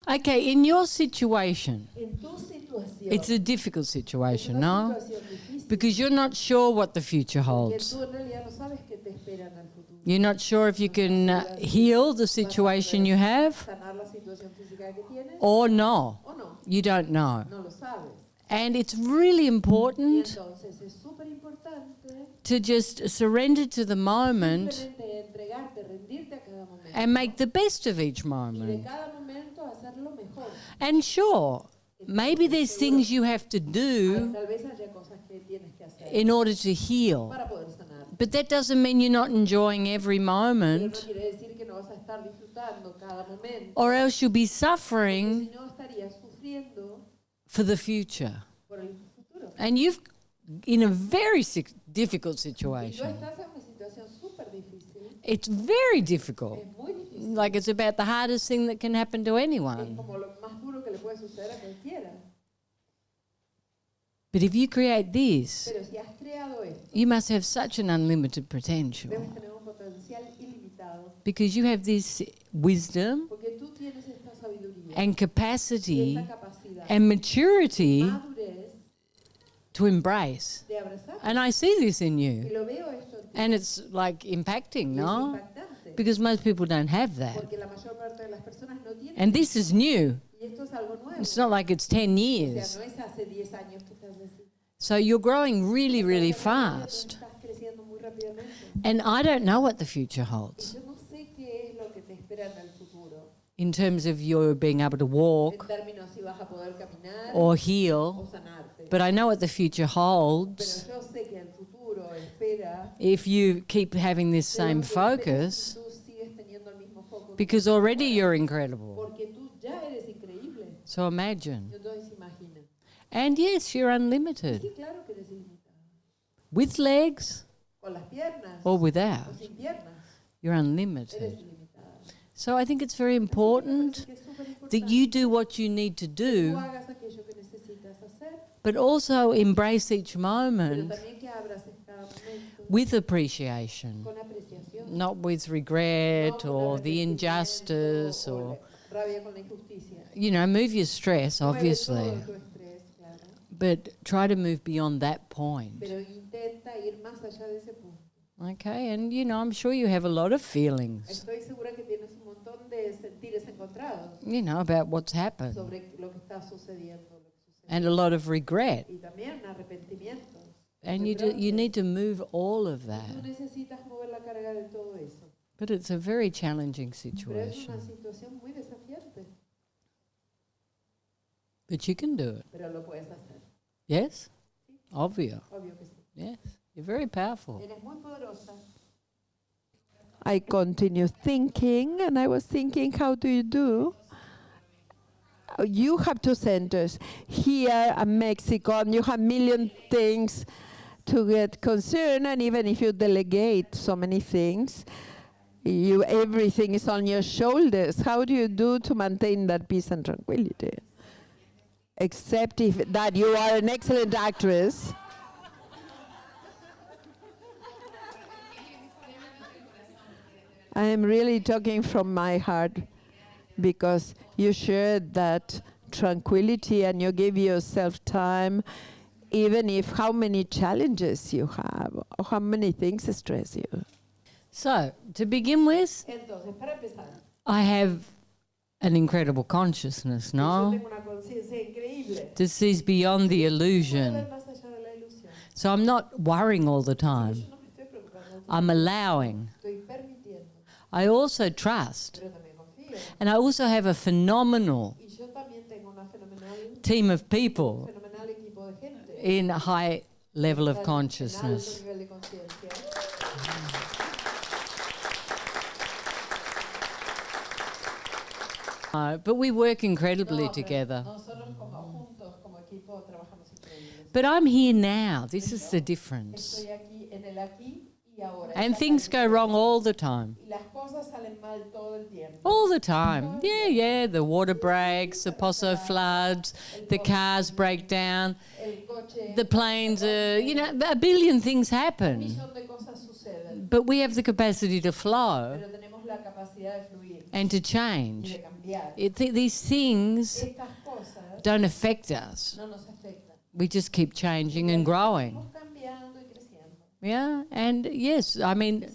Okay, in your situation, En tu situación, it's a difficult es situation, una no? situación difícil, Because you're not sure what the future porque holds. tú en realidad no sabes qué te espera en el futuro. You're not sure if you can heal the situation you have Sanar la situación física que tienes or no. o no, You don't know. no lo sabes. And it's really Y important entonces es súper importante to just surrender to the moment simplemente entregarte, rendirte a cada momento. and make the best of each Y de moment. cada momento hacerlo mejor. And sure, maybe there's things you have to do Tal vez haya cosas que tienes que hacer in order to heal. para poder sanar. But that doesn't mean you're not enjoying every Pero no moment, quiere decir que no vas a estar disfrutando cada momento. or else you'll be Porque suffering si no estarías sufriendo for the future. por el futuro. And you've in a very difficult Y tú situation. estás en una situación súper difícil. It's very difficult. Es muy difícil. Like it's about the hardest thing that can happen to Es anyone. como lo más duro que le puede suceder a cualquiera. But if you create this, Pero si has creado esto, you must have such an unlimited potential debes tener un potencial ilimitado. because you have this wisdom Porque tú tienes esta sabiduría and y capacity esta capacidad, and maturity madurez to embrace. de abrazar. And I see this in Y you. lo veo esto en ti. And it's like impacting, Y es no? impactante. Because most people don't have that. Porque la mayor parte de las personas no tienen. And this is new. Y esto es algo nuevo. It's not like it's 10 O years. sea, no es hace 10 años que estás así. So you're growing really, really Tú fast. estás creciendo muy rápidamente. And I don't know what the future Y holds yo no sé qué es lo que te espera en el futuro. in terms of your being able to En walk términos si vas a poder caminar or heal. o sanarte. But I know what the future holds Pero yo sé que el futuro espera. if you keep having this Pero same lo que espera es focus, que tú sigues teniendo el mismo foco. because already you're incredible. Porque tú ya eres increíble. So imagine. Entonces imagina. And yes, you're Sí, unlimited. claro que eres ilimitado. With legs Con las piernas or o without, sin piernas. you're Eres unlimited. ilimitado. So I think it's very Así important que es súper importante that you do what you need to que tú do, hagas aquello que necesitas hacer, but also embrace each pero moment también que abraces cada momento with appreciation, con apreciación. not with No regret con or the arrepentimiento injustice o or, la rabia con la injusticia. move your stress, Mueve obviously, todo tu estrés, claro, but try to move beyond that point. pero intenta ir más allá de ese punto. Okay, and I'm sure you have a lot of feelings, Estoy segura que tienes un montón de sentires encontrados about what's happened, sobre lo que está sucediendo, lo que sucede. and a lot of regret. Y también arrepentimientos. And you need to move all of Tú that. necesitas mover la carga de todo eso. But it's a very challenging Pero es situation. una situación muy desafiante, But you can do it. pero lo puedes hacer. Yes? Obvio. Obvio que sí. Yes. You're very powerful. Eres muy poderosa. I continue thinking, and I was thinking, how do you do? You have two centers here and Mexico, and you have million things to get concerned, and even if you delegate so many things, everything is on your shoulders. How do you do to maintain that peace and tranquility? Except if that you are an excellent actress. I am really talking from my heart, because you shared that tranquility and you give yourself time, even if how many challenges you have, or how many things stress you. So, to begin with, Entonces, para empezar, I have an incredible consciousness, yo no? tengo una conciencia increíble. This sees beyond the Puedo ver illusion. más allá de la ilusión. So I'm not worrying all the Yo time. no me estoy preocupando, I'm allowing. estoy permitiendo, I also trust. pero también confío. And I also have a phenomenal Y yo también tengo una team of people fenomenal equipo de gente. in a high level of En alto consciousness. nivel de conciencia. But we work incredibly No, pero together. nosotros juntos, como equipo, trabajamos increíbles. But I'm here now. This is the difference. Estoy aquí, en el aquí y ahora. And Esta things go transición. wrong all the time. Y las cosas salen mal todo el tiempo. All the time. Yeah. The water breaks, the Poso floods, the cars break down, El coche, the planes are, a billion things un happen. millón de cosas suceden, But we have the capacity to flow. pero tenemos la capacidad de fluir. and to y change. de cambiar. These things Estas cosas don't affect us. no nos afectan. We just keep changing and growing. Seguimos cambiando y creciendo. Yeah, and yes, I mean,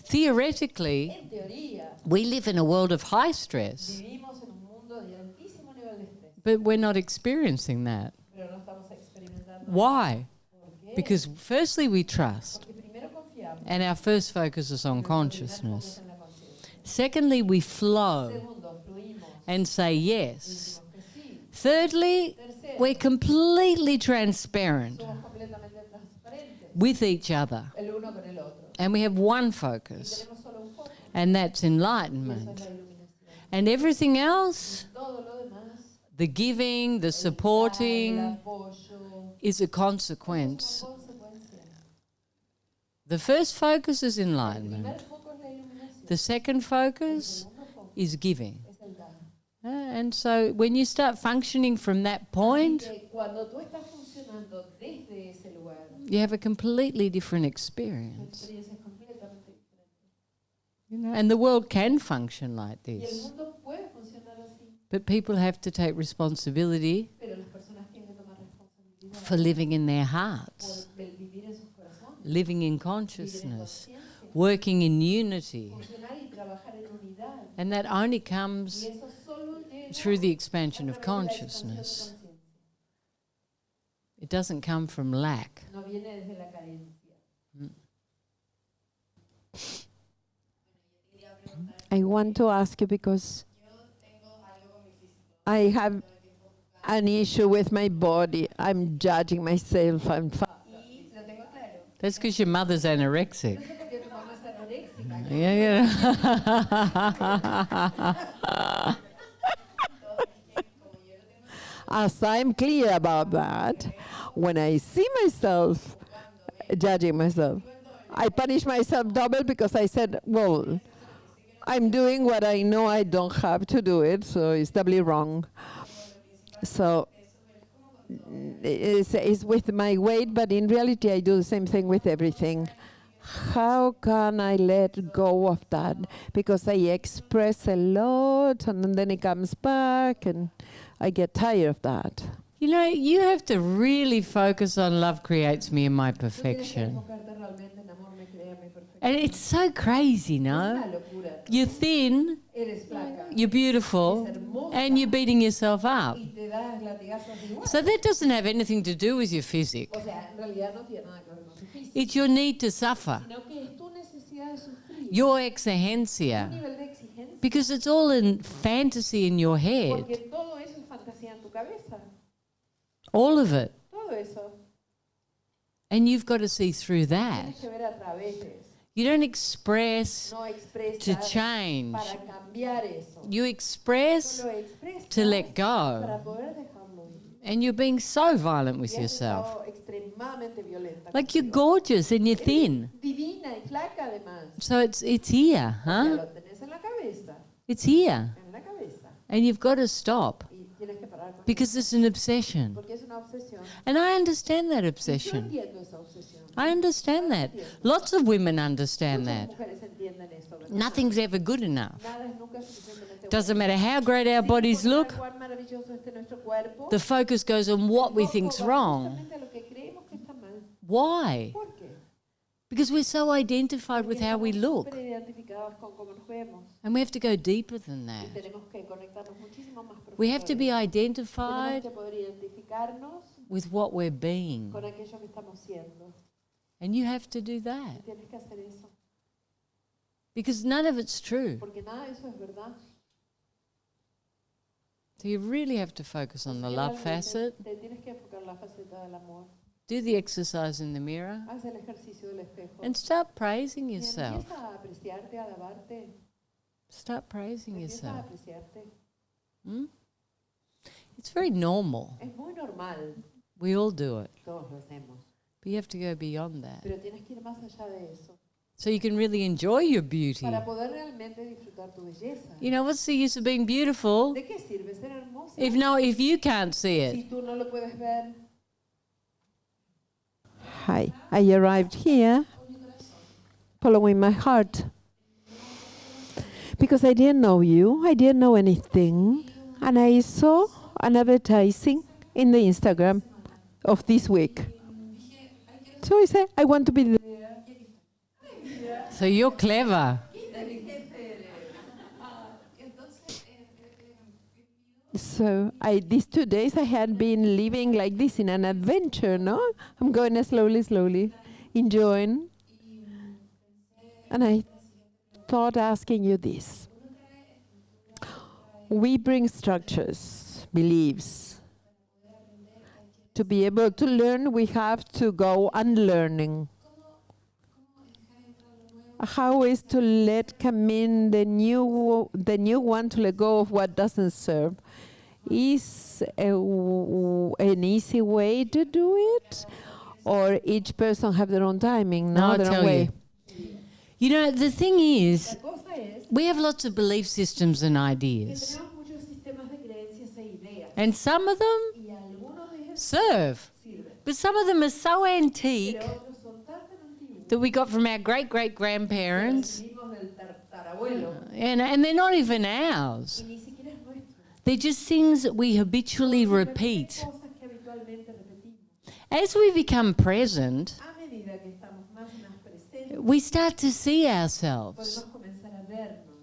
theoretically, En teoría, we live in a world of high stress, vivimos en un mundo de altísimo nivel de estrés, but we're not experiencing that. pero no estamos experimentando. Why? ¿Por qué? Because firstly, we trust, Porque primero confiamos. and our first focus is on Nuestro primer consciousness. foco es en la conciencia. Secondly, we flow Segundo, fluimos and say y yes. decimos que sí. Thirdly, Tercero, we're completely transparent somos completamente transparentes with each other, el uno con el otro. and we have one Y focus, tenemos solo un foco, and that's y eso es enlightenment. la iluminación. And everything else, Todo lo demás, the giving, the el supporting, apoyo, is a es consequence. una consecuencia. The first focus is El primer enlightenment. foco es la iluminación. The second El focus segundo foco is giving. es el dar. And so when you start functioning from that Así point, que cuando tú estás funcionando desde ese lugar, you have a completely different tu experience. experiencia es completamente diferente. You know, and the world can function like Y el this, mundo puede funcionar así, but people have to take responsibility pero las personas tienen que tomar responsabilidad for living in their hearts, por vivir en sus corazones, living in vivir en consciousness, conciencia, working in unity. funcionar y trabajar en unidad. And that only Y comes eso solo llega through the a expansion través of de la expansión de consciousness. conciencia. It doesn't come from lack. No viene desde la carencia. I want to ask you because I have an issue with my body. I'm judging myself. Y lo tengo claro. That's because your mother's anorexic. No sé por qué tu mamá es anoréxica. Yeah, yeah. As I'm clear about that, when I see myself judging myself, I punish myself double because I said, well, I'm doing what I know I don't have to do it, so it's doubly wrong. So it's with my weight, but in reality I do the same thing with everything. How can I let go of that? Because I express a lot and then it comes back and I get tired of that. You know, you have to really focus on love creates me in my Tú tienes que perfection. enfocarte realmente en amor, me crea mi perfección. And it's so crazy, Es una no? locura. You're thin, Eres flaca you're beautiful, and you're beating yourself up. y te das latigazos igual. So that doesn't have anything to do with your physique. O sea, en realidad no tiene nada que ver con tu físico, It's your need to suffer, sino que es tu necesidad de sufrir, your un exigencia, nivel de exigencia, because it's all in fantasy in your head, porque todo eso es fantasía en tu cabeza, all of it. todo eso And you've got to see through that. tienes que ver a través de eso, You don't express no to expresas change. para cambiar eso, You express solo expresas to let go. para poder dejarlo ir. And you're being so violent with Y has yourself. estado extremadamente violenta Like you're contigo. gorgeous and you're Eres thin. divina y flaca además. So it's here, Ya huh? lo tenés en la cabeza, It's here. en la cabeza. And you've got to stop Y tienes que parar con because it's an obsession. porque es una obsesión. And I understand that Yo obsession. entiendo esa obsesión. I understand that. Lots of women understand Muchas that. mujeres entienden eso, ¿verdad? Nothing's ever good enough. Nada es nunca suficientemente Doesn't bueno. matter how great our Sin bodies importar look, cuán maravilloso esté nuestro cuerpo, the focus goes on what we el foco think's va wrong. justamente a lo que creemos que está mal. Why? ¿Por qué? Because we're so identified with Porque how we estamos look. súper identificados con cómo nos vemos And we have to go deeper than y that. tenemos que conectarnos muchísimo más profundo. We have to be Tenemos identified que poder identificarnos with what we're being. con aquello que estamos siendo. And you have to do that. Y tienes que hacer eso, Because none of it's true. porque nada de eso es verdad. So you really have to focus on the love Realmente facet. Te tienes que enfocar en la faceta del amor. Do the exercise in the mirror. Haz el ejercicio del espejo. And start praising Y yourself. empieza a apreciarte, a alabarte. Start praising Empieza a yourself. apreciarte. Hmm? It's very normal. Es muy normal, We all do it. todos lo hacemos. But you have to go beyond that. Pero tienes que ir más allá de eso So you can really enjoy your beauty. para poder realmente disfrutar tu belleza. You know, what's the use of being beautiful ¿De qué sirve ser hermosa if you can't see si it? tú no lo puedes ver? Hi, I arrived here following my heart because I didn't know you, I didn't know anything, and I saw an advertising in the Instagram of this week. So I said, I want to be there. So you're clever. So these 2 days I had been living like this in an adventure, no? I'm going slowly, enjoying. And I thought asking you this. We bring structures, beliefs. To be able to learn, we have to go unlearning. How is to let come in the new one, to let go of what doesn't serve? Is an easy way to do it, or each person have their own timing? No, I'll their own tell way. You know, the thing is, La cosa es we have lots of belief systems and que ideas, tenemos muchos sistemas de creencias e ideas and some of them y algunos de ellos serve, sirven, but some of them are so antique pero otros son tan antiguos that we got from our great-great-grandparents, que recibimos del tatarabuelo and they're not even ours. y ni siquiera es nuestro. They're just things that we habitually Son repeat. cosas que habitualmente repetimos. As we become present, A medida que estamos más y más presentes, we start to see ourselves, podemos comenzar a vernos,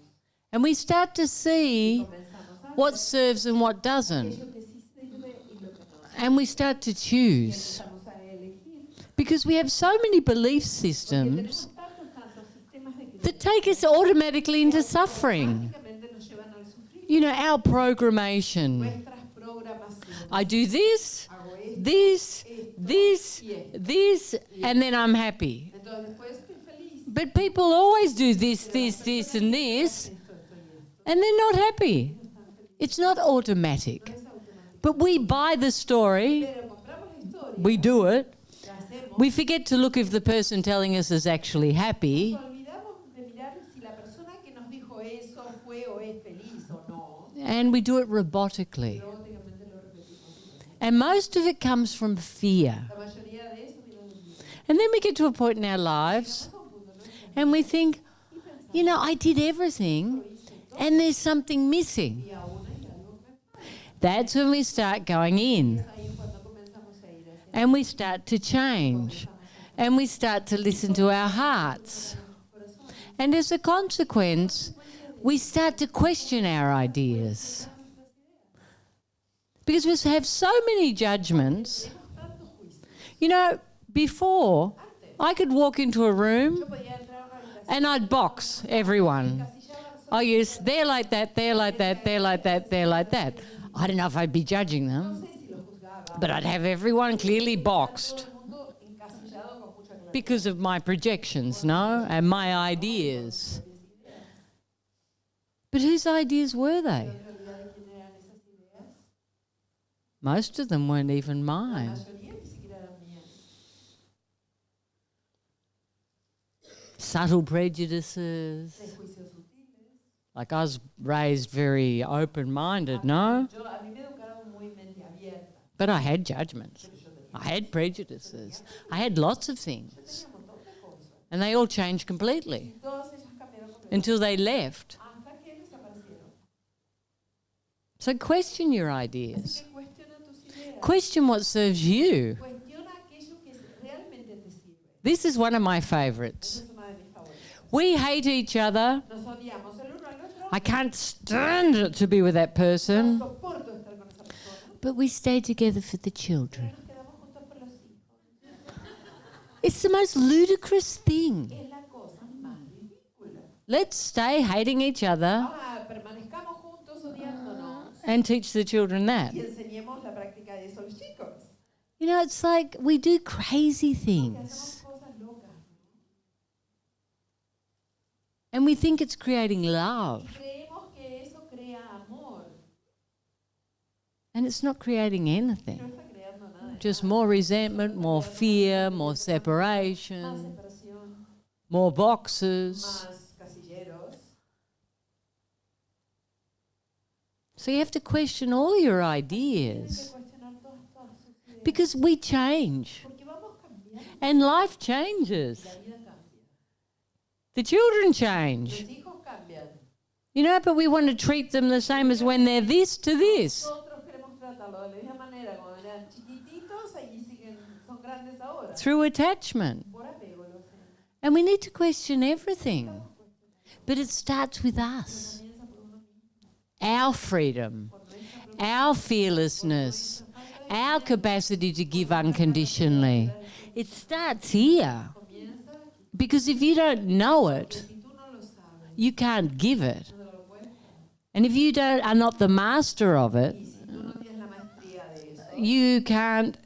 and we start to see comenzamos a what ver serves and what doesn't, aquello que sí sirve y lo que no. and we start to Y choose. empezamos a elegir. Because we have so many belief Porque systems tenemos tantos sistemas de that creencias take us automatically into suffering. que automáticamente nos llevan al sufrir. You know, our programmation. Nuestras programaciones. I do this, Hago esto, this, esto, this, y esto. this, and then I'm happy. Entonces después estoy feliz. But people always do this, and this, and they're not happy. It's not automatic. But we buy the story, Pero compramos la historia, we do it, la hacemos, we forget to look if the person telling us is actually happy, nos olvidamos de mirar si la persona que nos dijo eso fue o es feliz o no. and we do it robotically. Robóticamente lo repetimos. And most of it comes from fear. La mayoría de eso viene del miedo. And then we get to a point in our lives and we think, you know, I did everything and there's something missing. Y aún hay algo que falta. That's when we start going in Ahí es cuando comenzamos a ir hacia and we start to change and we start to listen to our hearts. el corazón. And as a consequence, we start to question our ideas. Because we have so many judgments. Tantos juicios. You know, before, I could walk into a room Yo podía entrar a una habitación and I'd box everyone. Oh yes, they're like that, they're like that, they're like that, they're like that. I don't know if I'd be judging them, si lo juzgaba. but I'd have everyone clearly boxed Todo el mundo encasillado con mucha claridad. because of my projections, no? And my ideas. But whose ideas were they? En realidad, ¿de quién eran esas ideas? Most of them weren't even La mine. mayoría ni siquiera eran mías. Subtle prejudices. Prejuicios sutiles. Like I was raised very open-minded, no? A mí me educaron muy mente abierta. But I had judgments. I had prejudices. I had lots of things. Tenía un montón de cosas. And they all changed completely Todas ellas cambiaron completamente. until they left. Hasta que desaparecieron. So question your Así ideas. que cuestiona tus ideas. Question what serves you. Cuestiona aquello que realmente te sirve. This is one of my Esa favorites. es una de mis favoritas. We hate each other. Nos odiamos el uno al otro. I can't stand it to be with that No person. soporto estar con esa persona. But we stay together for the children. Nos quedamos juntos por los hijos. It's the most ludicrous thing. Es la cosa más ridícula. Let's stay hating each other Permanezcamos juntos odiándonos and teach the children that. y enseñemos la práctica de eso a los chicos. You know, it's like we do crazy Que things hacemos cosas locas, ¿no? and we think it's creating love. Y creemos que eso crea amor. And it's not creating No anything. está creando nada. Just more resentment, more fear, more Más separation, separación, more boxes. más casilleros. So you have to question all your Tienes ideas que cuestionar todas sus ideas. because we change Porque vamos cambiando. and life changes. La vida cambia. The children change. Los hijos cambian. You know, but we want to treat them the same as when they're this to this. Nosotros queremos tratarlo de la misma manera cuando eran chiquititos, allí siguen, son grandes ahora. Through attachment. Por apego lo hacen. And we need to question everything. But it starts with us. Our freedom, our fearlessness, our capacity to give unconditionally. It starts here. Because if you don't know it, you can't give it. And if you are not the master of it, you can't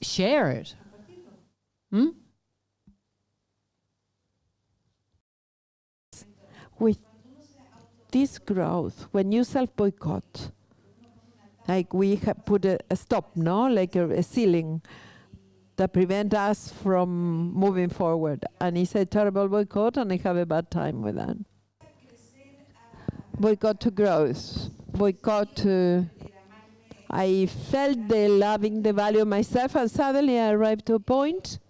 share it. Hmm? With this growth, when you self-boycott, like we have put a stop, no? Like a ceiling that prevent us from moving forward. And it's a terrible boycott, and I have a bad time with that. Boycott to growth. Boycott to... I felt the loving the value of myself, and suddenly I arrived to a point.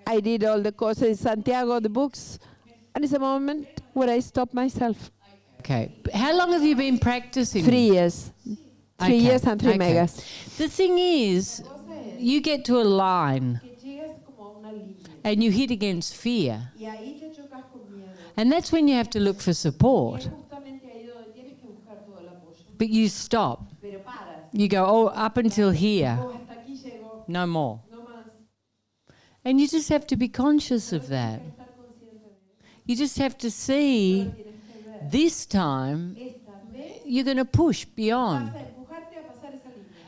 I did all the courses in Santiago, the books, and it's a moment where I stopped myself. Okay. How long have you been practicing? 3 years. 3 years and 3 megas. The thing is, you get to a line and you hit against fear. And that's when you have to look for support. But you stop. You go, oh, up until here. No more. And you just have to be conscious of that. You just have to see this time you're going to push beyond.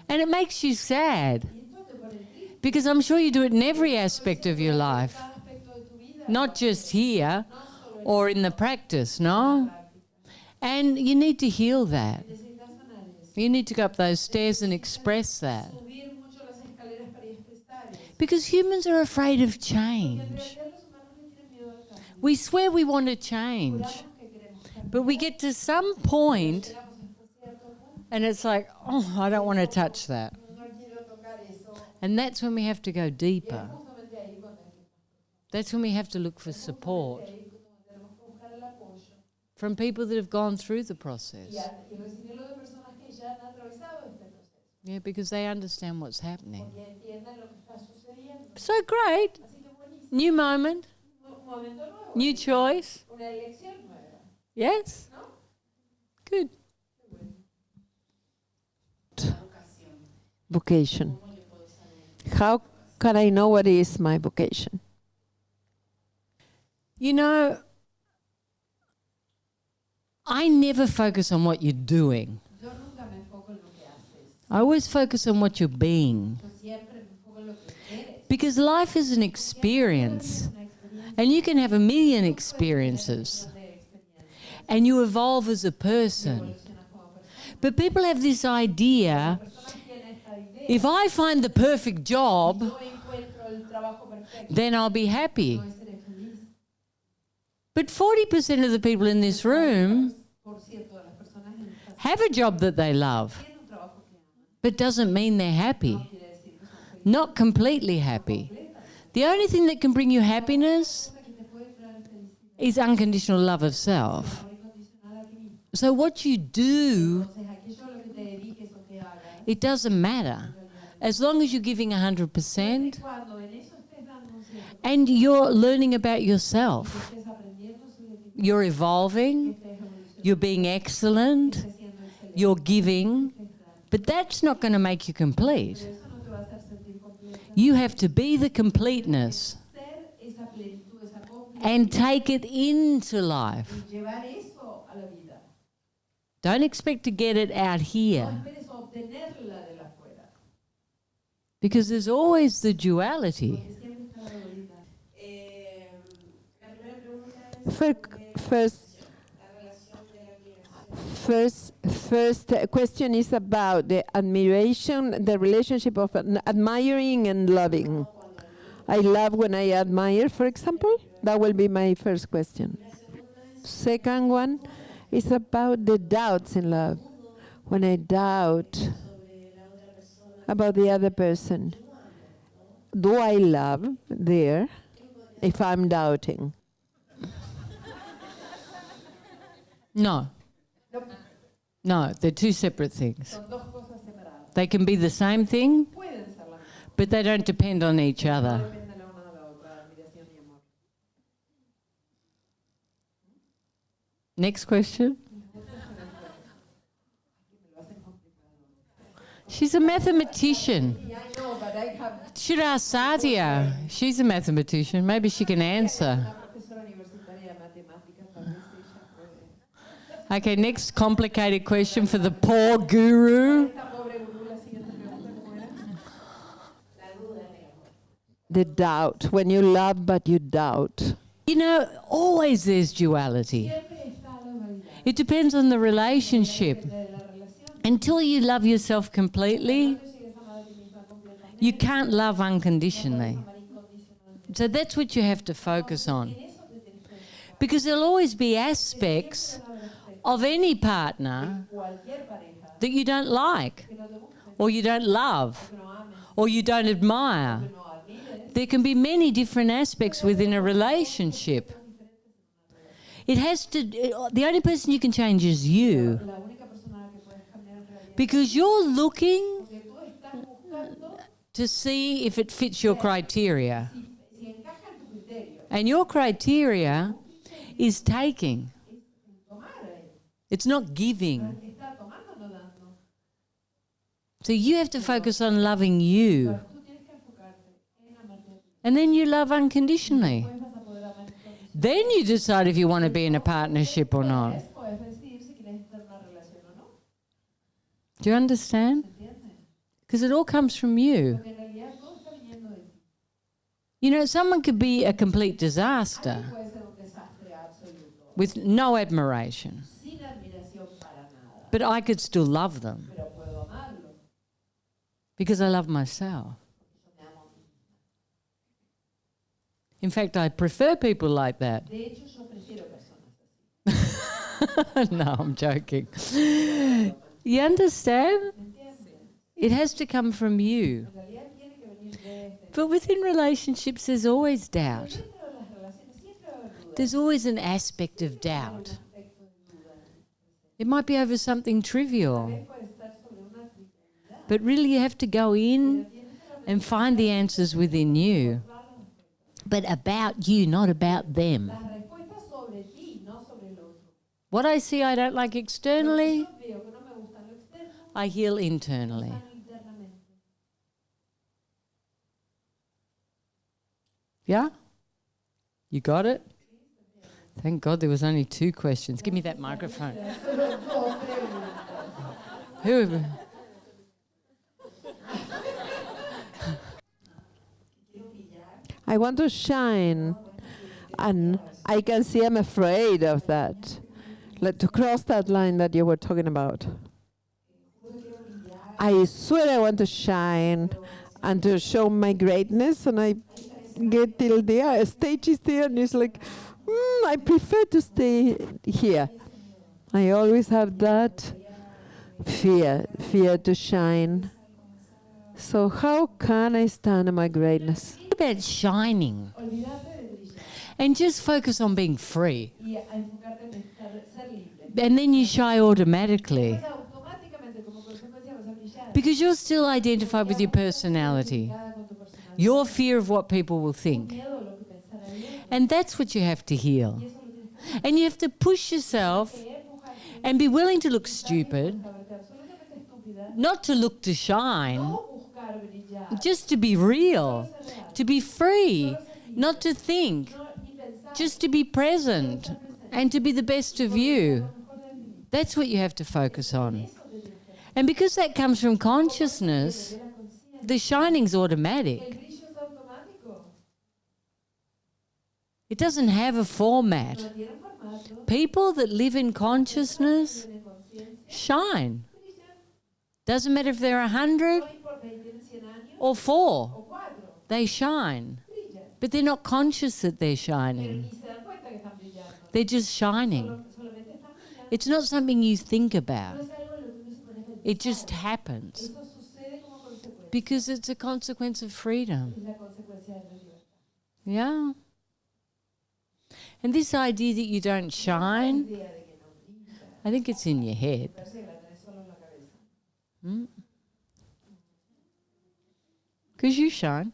And it makes you sad. Because I'm sure you do it in every aspect of your life. Not just here or in the practice, no? And you need to heal that. You need to go up those stairs and express that. Because humans are afraid of change. We swear we want to change. But we get to some point and it's like, oh, I don't want to touch that. And that's when we have to go deeper. That's when we have to look for support from people that have gone through the process. Yeah, because they understand what's happening. So great. New moment. New choice. Yes? Good. Vocation. How can I know what is my vocation? You know, I never focus on what you're doing. I always focus on what you're being. Because life is an experience. And you can have a million experiences. And you evolve as a person. But people have this idea, if I find the perfect job, then I'll be happy. But 40% of the people in this room have a job that they love, but doesn't mean they're happy. Not completely happy. The only thing that can bring you happiness is unconditional love of self. So what you do, it doesn't matter. As long as you're giving 100% and you're learning about yourself. You're evolving, you're being excellent, you're giving, but that's not going to make you complete. You have to be the completeness and take it into life. Don't expect to get it out here. Because there's always the duality. First question is about the admiration, the relationship of admiring and loving. I love when I admire, for example. That will be my first question. Second one is about the doubts in love. When I doubt about the other person, do I love there if I'm doubting? No. No, No, they're two separate things. son dos cosas separadas. They can be the same thing, Pueden ser la misma. but they don't depend on each No other. depende la una de la otra, admiración y amor. Next question. She's a mathematician. Yeah, I know, but I have Should ask Sadia. She's a mathematician. Maybe she can answer. una profesora universitaria de matemáticas, tal vez ella puede. Okay, next complicated question for the poor guru. Esta pobre gurú, la siguiente pregunta, ¿cómo era? La duda, The doubt. When you love but you doubt. You know, always there's duality. siempre está la dualidad. It depends on the relationship. De la relación, Until you love yourself completely, tú sigues amando a ti misma completamente, you can't love unconditionally. amar incondicionalmente. So that's what you have to focus on. En eso te tienes que enfocar. Because there'll always be aspects of any partner Cualquier pareja that you don't like, que no te guste, or you don't love, que no ames, or you don't admire. que no admires, There can be many different aspects within a relationship. It has to, the only person you can change is you. la única persona a la que puedes cambiar en realidad, Because you're looking porque tú estás buscando to see if it fits your criteria. si encaja en tu criterio, And your criteria is taking. es tomar, It's not giving. está tomando, no dando. So you have to focus on loving you. Pero tú tienes que enfocarte en amarte a ti. And then you love unconditionally. Después vas a poder amar incondicionalmente. Then you decide if you want to be in a partnership or not. Puedes decidir si quieres estar en una relación o no. Do you understand? ¿Entiendes? Because it all comes from you. Porque en realidad todo está viniendo de ti. You know, someone could be a complete disaster Alguien puede ser un desastre absoluto, with no admiration, sin admiración para nada. but I could still love them Pero puedo amarlo. because I love myself. Yo me amo a mí misma. In fact, I prefer people like that. De hecho, yo prefiero personas así. No, I'm joking. You understand? ¿Entiendes? It has to come from you. En realidad tiene que venir de este. But within relationships, there's always doubt. Dentro de las relaciones siempre va a haber dudas. There's always an aspect of doubt. Un aspecto de duda. It might be over something trivial, También puede estar sobre una trivialidad. but really you have to go in and find the answers within you. But about you, not about them. Las respuestas sobre ti, no sobre el otro. What I see I don't like externally, Yo veo que no me gusta lo externo, I heal internally. sano internamente. Yeah? You got it? Thank God there was only 2 questions. Give me that microphone. Solo dos preguntas. Who? I want to shine. And I can see I'm afraid of that. Like to cross that line that you were talking about. I swear I want to shine and to show my greatness, and I get till there, stage is there, and it's like, I prefer to stay here. I always have that fear to shine. So how can I stand in my greatness? What about shining? Olvídate de brillar And just focus on being free. y a enfocarte en ser libre. And then you shy automatically. Pues automáticamente, como consecuencia, vas a brillar. Because you're still identified with your personality. Identificada con tu personalidad. Your fear of what people will think. Miedo a lo que pensarán. And that's what you have to heal. Y eso lo tienes And you have to push yourself que empujarte. and be willing to look stupid, Saberte absolutamente estúpida. not to look to shine, No buscar brillar. just to be real, to be free, not to think, No, ni pensar. just to be present and to be the best of you. Lo mejor de mí. That's what you have to focus on. Eso te tienes que hacer. And because that comes from consciousness, De la conciencia. the shining's El automatic. brillo es automático. It doesn't have a format. No tiene formato. People that live in consciousness Tiene conciencia. shine. Brillan. Doesn't matter if they're 100 No importa si tienen 100 años or 4, o 4. they shine. Brillan. But they're not conscious that they're Pero shining. ni se dan cuenta que están brillando. They're just shining. Solamente están brillando. It's not something you think No about. es algo en lo que uno se pone a pensar. It just happens Eso sucede como consecuencia. because it's a consequence of freedom. Es la consecuencia de la libertad. Yeah. And this idea that you don't La shine, idea de que no brillas. I think it's in your head. Because you shine.